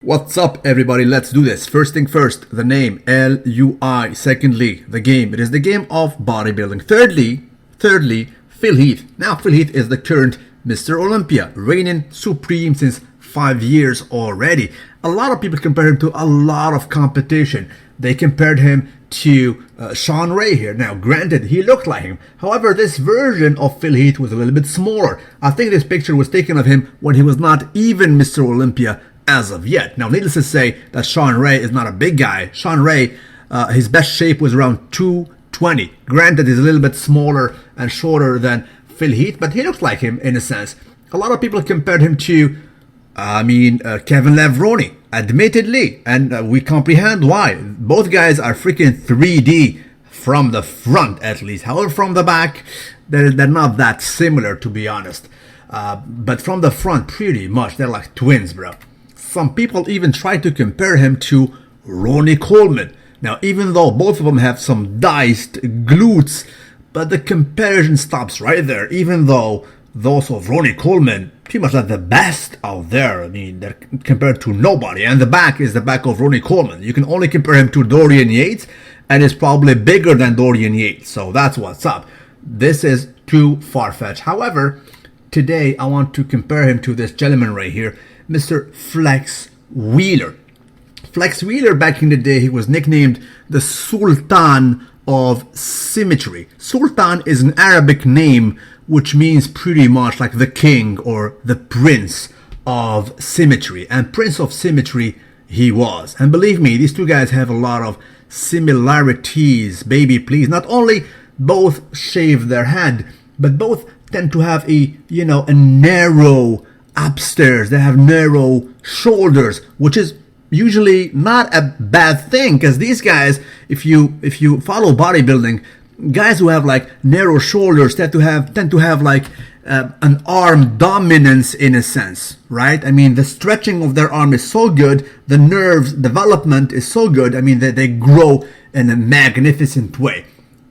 What's up, everybody? Let's do this. First thing first, the name LUI. Secondly, the game. It is the game of bodybuilding. Thirdly, Phil Heath. Now, Phil Heath is the current Mr. Olympia, reigning supreme since 5 years already. A lot of people compare him to a lot of competition. They compared him to Sean Ray here. Now, granted, he looked like him. However, this version of Phil Heath was a little bit smaller. I think this picture was taken of him when he was not even Mr. Olympia as of yet. Now, needless to say that Sean Ray is not a big guy. Sean Ray, his best shape was around 220. Granted, he's a little bit smaller and shorter than Phil Heath, but he looks like him in a sense. A lot of people compared him to, Kevin Levroni, admittedly, and we comprehend why. Both guys are freaking 3D from the front, at least. However, from the back, they're not that similar, to be honest. But from the front, pretty much, they're like twins, bro. Some people even try to compare him to Ronnie Coleman. Now, even though both of them have some diced glutes, but the comparison stops right there. Even though those of Ronnie Coleman pretty much are the best out there. I mean, they're compared to nobody. And the back is the back of Ronnie Coleman. You can only compare him to Dorian Yates, and it's probably bigger than Dorian Yates. So that's what's up. This is too far-fetched. However, today I want to compare him to this gentleman right here, Mr. Flex Wheeler. Flex Wheeler, back in the day, he was nicknamed the Sultan of Symmetry. Sultan is an Arabic name which means pretty much like the king or the prince of symmetry. And Prince of Symmetry he was. And believe me, these two guys have a lot of similarities, baby please. Not only both shave their head, but both tend to have a narrow upstairs. They have narrow shoulders, which is usually not a bad thing, because these guys, if you follow bodybuilding, guys who have like narrow shoulders tend to have like an arm dominance in a sense, right? I mean, the stretching of their arm is so good, the nerves development is so good. I mean, they grow in a magnificent way.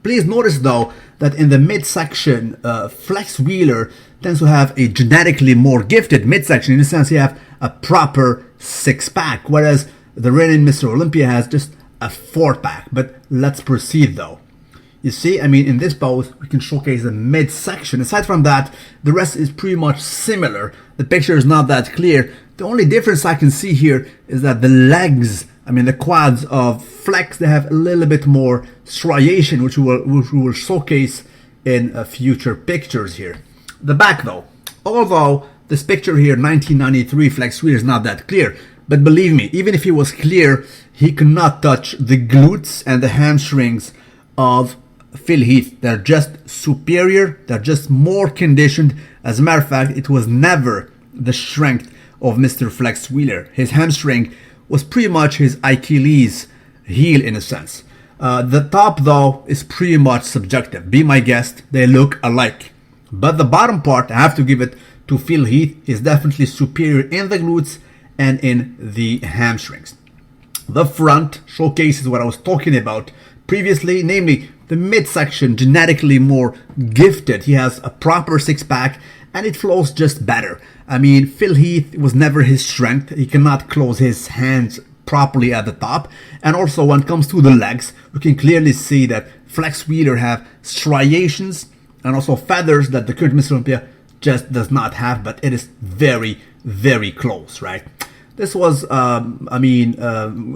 Please notice though that in the midsection, Flex Wheeler tends to have a genetically more gifted midsection. In a sense, you have a proper six-pack, whereas the reigning Mr. Olympia has just a four-pack. But let's proceed though. You see, I mean, in this pose, we can showcase the midsection. Aside from that, the rest is pretty much similar. The picture is not that clear. The only difference I can see here is that the legs, the quads of Flex, they have a little bit more striation, which we will showcase in future pictures here. The back though, although this picture here, 1993 Flex Wheeler, is not that clear, but believe me, even if he was clear, he could not touch the glutes and the hamstrings of Phil Heath. They're just superior, they're just more conditioned. As a matter of fact, it was never the strength of Mr. Flex Wheeler. His hamstring was pretty much his Achilles heel in a sense. The top though is pretty much subjective. Be my guest, they look alike. But the bottom part, I have to give it to Phil Heath, is definitely superior in the glutes and in the hamstrings. The front showcases what I was talking about previously, namely the midsection, genetically more gifted. He has a proper six-pack and it flows just better. I mean, Phil Heath was never his strength. He cannot close his hands properly at the top. And also when it comes to the legs, we can clearly see that Flex Wheeler have striations and also feathers that the current Mr. Olympia just does not have, but it is very, very close, right? This was,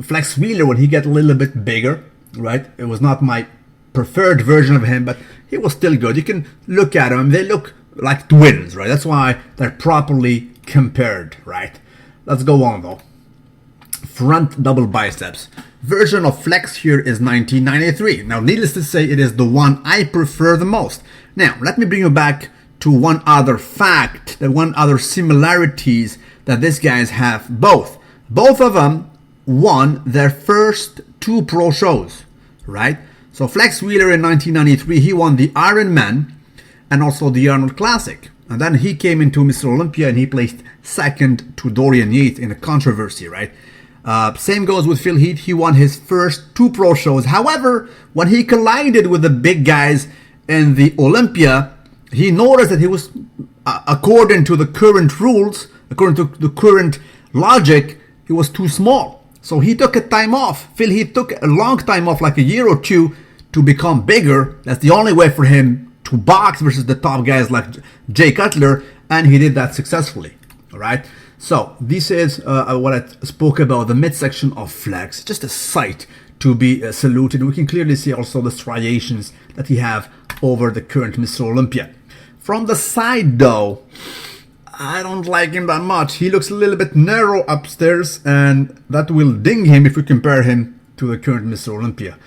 Flex Wheeler when he got a little bit bigger, right? It was not my preferred version of him, but he was still good. You can look at him, they look like twins, right? That's why they're properly compared, right? Let's go on though. Front double biceps. Version of Flex here is 1993. Now, needless to say, it is the one I prefer the most. Now, let me bring you back to one other fact, the one other similarities that these guys have both. Both of them won their first 2 pro shows, right? So Flex Wheeler in 1993, he won the Ironman and also the Arnold Classic. And then he came into Mr. Olympia and he placed second to Dorian Yates in a controversy, right? Same goes with Phil Heath. He won his first 2 pro shows. However, when he collided with the big guys in the Olympia, he noticed that he was, according to the current rules, according to the current logic, he was too small. So he took a time off. Phil Heath took a long time off, like a year or two, to become bigger. That's the only way for him to box versus the top guys like Jay Cutler, and he did that successfully. All right. So this is what I spoke about, the midsection of Flex. Just a sight to be saluted. We can clearly see also the striations that he have over the current Mr. Olympia. From the side, though, I don't like him that much. He looks a little bit narrow upstairs, and that will ding him if we compare him to the current Mr. Olympia.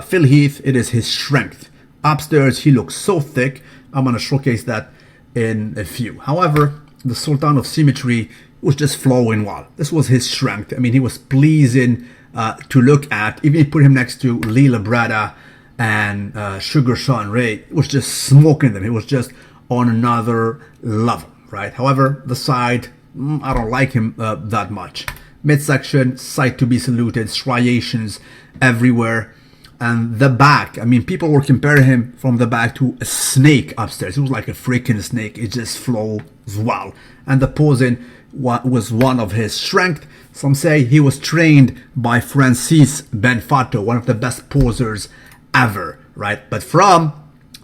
Phil Heath, it is his strength. Upstairs, he looks so thick. I'm going to showcase that in a few. However, the Sultan of Symmetry was just flowing well. This was his strength. I mean, he was pleasing to look at. Even if you put him next to Leela Brada and Sugar Sean Ray, it was just smoking them. He was just on another level, right? However, the side, I don't like him that much. Midsection, sight to be saluted, striations everywhere. And the back, I mean, people were comparing him from the back to a snake upstairs. It was like a freaking snake. It just flows well. And the posing was one of his strengths. Some say he was trained by Francis Benfato, one of the best posers ever, right? But from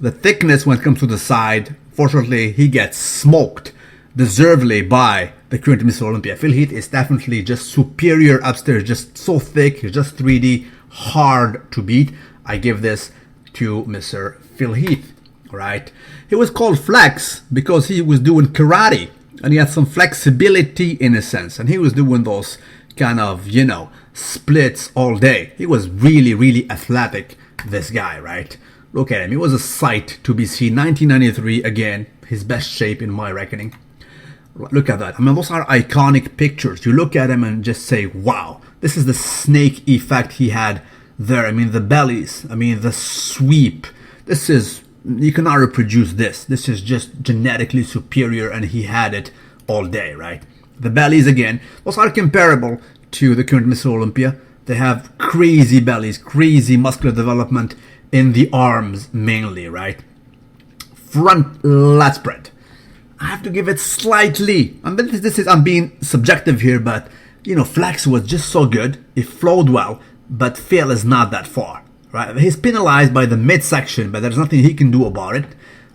the thickness when it comes to the side, fortunately, he gets smoked deservedly by the current Mr. Olympia. Phil Heath is definitely just superior upstairs, just so thick, he's just 3D, hard to beat. I give this to Mr. Phil Heath, right? He was called Flex because he was doing karate, and he had some flexibility in a sense, and he was doing those kind of, you know, splits all day. He was really, really athletic, this guy, right? Look at him. He was a sight to be seen. 1993, again, his best shape in my reckoning. Look at that. I mean, those are iconic pictures. You look at him and just say, wow, this is the snake effect he had there. I mean, the bellies, I mean, the sweep. This is, you cannot reproduce this. This is just genetically superior, and he had it all day, right? The bellies, again, those are comparable to the current Mr. Olympia. They have crazy bellies, crazy muscular development in the arms mainly, right? Front lat spread. I have to give it slightly. I mean, I'm being subjective here, but you know, Flex was just so good. It flowed well, but Phil is not that far, right? He's penalized by the midsection, but there's nothing he can do about it,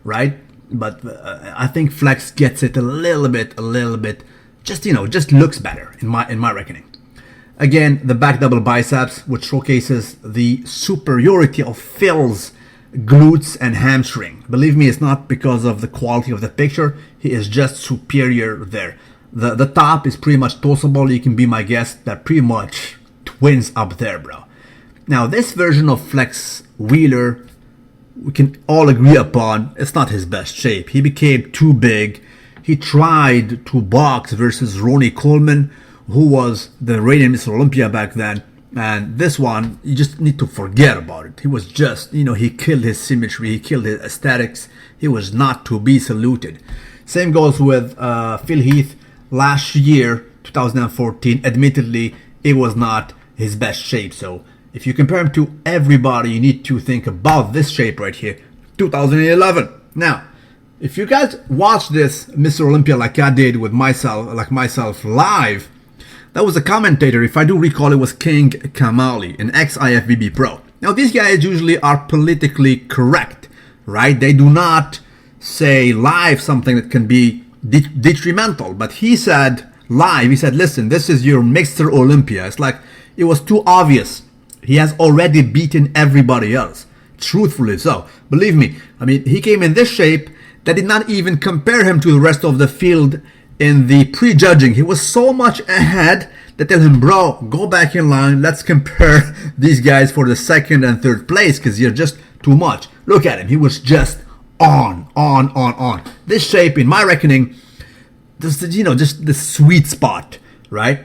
right? But I think Flex gets it a little bit. Just, you know, just looks better in my reckoning. Again, the back double biceps, which showcases the superiority of Phil's glutes and hamstring. Believe me, it's not because of the quality of the picture. He is just superior there. The top is pretty much tossable. You can be my guest. They're pretty much twins up there, bro. Now, this version of Flex Wheeler, we can all agree upon, it's not his best shape. He became too big. He tried to box versus Ronnie Coleman, who was the reigning Mr. Olympia back then. And this one, you just need to forget about it. He was just, you know, he killed his symmetry. He killed his aesthetics. He was not to be saluted. Same goes with Phil Heath. Last year, 2014, admittedly, it was not his best shape. So if you compare him to everybody, you need to think about this shape right here, 2011. Now, if you guys watch this Mr. Olympia like I did with myself live, that was a commentator, if I do recall, it was King Kamali, an ex-IFBB pro. Now, these guys usually are politically correct, right? They do not say live something that can be detrimental. But he said live, he said, listen, this is your Mr. Olympia. It's like, it was too obvious. He has already beaten everybody else. Truthfully so. Believe me, I mean, he came in this shape that did not even compare him to the rest of the field in the prejudging. He was so much ahead that tell him, bro, go back in line. Let's compare these guys for the second and third place because you're just too much. Look at him. He was just on. This shape, in my reckoning, this, you know, just the sweet spot, right?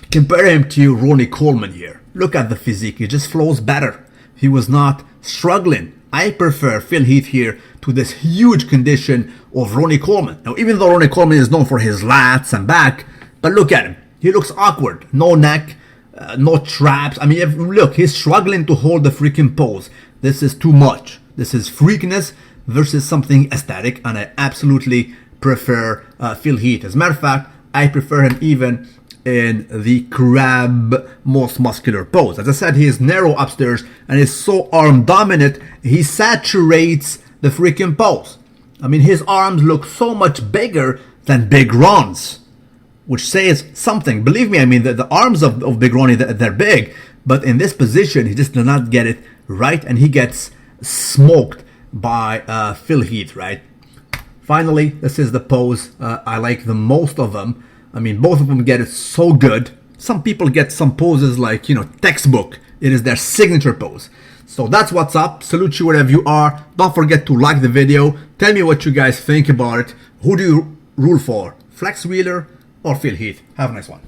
Compare him to Ronnie Coleman here. Look at the physique. He just flows better. He was not struggling. I prefer Phil Heath here to this huge condition of Ronnie Coleman. Now, even though Ronnie Coleman is known for his lats and back, but look at him. He looks awkward. No neck, no traps. I mean, look, he's struggling to hold the freaking pose. This is too much. This is freakness versus something aesthetic, and I absolutely prefer Phil Heath. As a matter of fact, I prefer him even in the crab most muscular pose. As I said, he is narrow upstairs and is so arm dominant, he saturates the freaking pose. I mean, his arms look so much bigger than Big Ron's, which says something. Believe me, I mean, the arms of Big Ronnie, they're big, but in this position, he just does not get it right, and he gets smoked by Phil Heath, right? Finally, this is the pose I like the most of them. I mean, both of them get it so good. Some people get some poses like, you know, textbook. It is their signature pose. So that's what's up. Salute you wherever you are. Don't forget to like the video. Tell me what you guys think about it. Who do you rule for? Flex Wheeler or Phil Heath? Have a nice one.